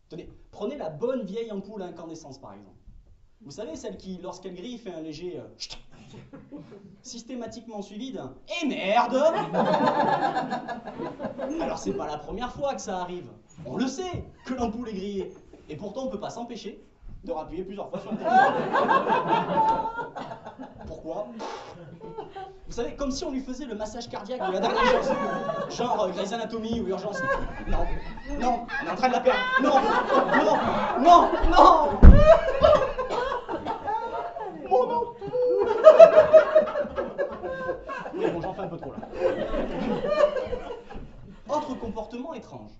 Tenez, prenez la bonne vieille ampoule à incandescence par exemple. Vous savez, celle qui, lorsqu'elle grille, fait un léger chut, systématiquement suivi d'un « Eh merde !» Alors c'est pas la première fois que ça arrive. On le sait que l'ampoule est grillée. Et pourtant on peut pas s'empêcher de rappuyer plusieurs fois sur le téléphone. Pourquoi? Vous savez, comme si on lui faisait le massage cardiaque de la dernière chance. Genre Grey's Anatomy ou Urgence. Non, non, on est en train de la perdre. Non, non, non, non. Mon ampoule. Oui, bon, j'en fais un peu trop là. Autre comportement étrange.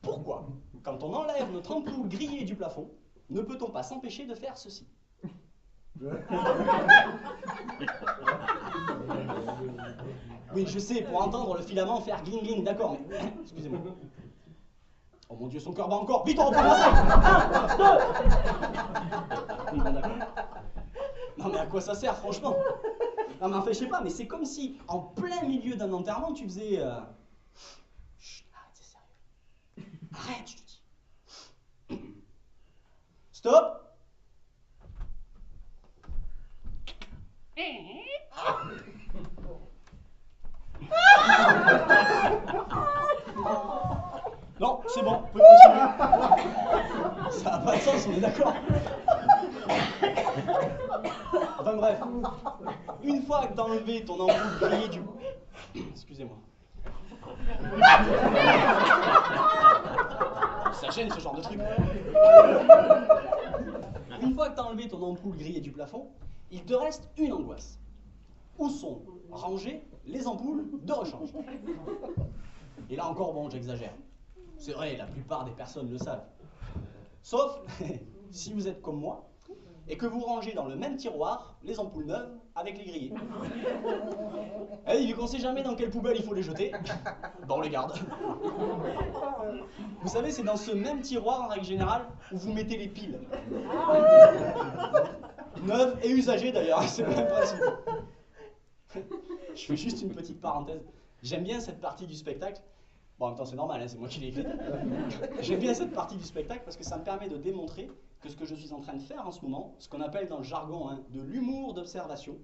Pourquoi, quand on enlève notre ampoule grillée du plafond, ne peut-on pas s'empêcher de faire ceci? Oui, je sais, pour entendre le filament faire gling gling, d'accord, mais... Excusez-moi. Oh mon Dieu, son cœur bat encore. Vite, on reprend la salle. 1, 2. Oui, bon, d'accord. Non, mais à quoi ça sert, franchement? Non, mais enfin, je sais pas, mais c'est comme si, en plein milieu d'un enterrement, tu faisais... Chut, arrête, c'est sérieux. Arrête, je te dis. Stop. Non, c'est bon, vous pouvez continuer. Ça n'a pas de sens, on est d'accord. Enfin bref, une fois que t'as enlevé ton ampoule grillée du... Excusez-moi. Ça gêne ce genre de truc. Une fois que t'as enlevé ton ampoule grillée du plafond, il te reste une angoisse. Où sont rangées les ampoules de rechange? Et là encore, bon, j'exagère. C'est vrai, la plupart des personnes le savent. Sauf si vous êtes comme moi et que vous rangez dans le même tiroir les ampoules neuves avec les grillées. Et vu qu'on sait jamais dans quelle poubelle il faut les jeter, ben on les garde. Vous savez, c'est dans ce même tiroir, en règle générale, où vous mettez les piles. Neuves et usagées d'ailleurs, c'est le même principe. Je fais juste une petite parenthèse. J'aime bien cette partie du spectacle. Bon, en même temps, c'est normal, hein, c'est moi qui l'ai écrite. J'aime bien cette partie du spectacle parce que ça me permet de démontrer que ce que je suis en train de faire en ce moment, ce qu'on appelle dans le jargon de l'humour d'observation,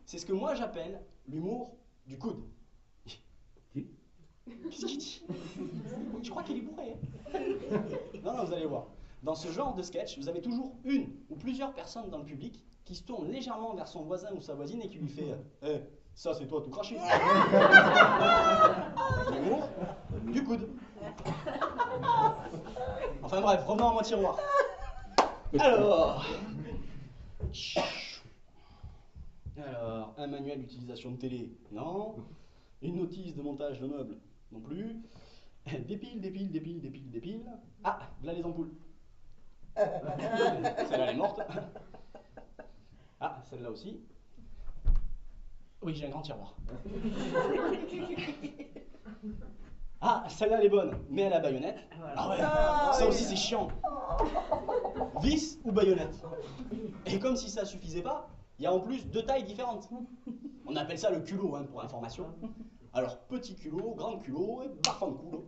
c'est ce que moi j'appelle l'humour du coude. Qu'est-ce qu'il dit? Je crois qu'il est bourré. Hein? Non, non, vous allez voir. Dans ce genre de sketch, vous avez toujours une ou plusieurs personnes dans le public qui se tournent légèrement vers son voisin ou sa voisine et qui lui fait ça c'est toi tout craché. L'humour du coude. Enfin bref, revenons à mon tiroir. Alors, un manuel d'utilisation de télé, non. Une notice de montage de meubles, non plus. Des piles, des piles, des piles, des piles, des piles. Ah, là les ampoules. Celle-là elle est morte. Ah, celle-là aussi. Oui, j'ai un grand tiroir. Ah, celle-là elle est bonne, mais elle a baïonnette. Ah ouais, ça aussi c'est chiant. Vis ou baïonnette. Et comme si ça suffisait pas, il y a en plus 2 tailles différentes. On appelle ça le culot, hein, pour information. Alors, petit culot, grand culot et parfum de culot.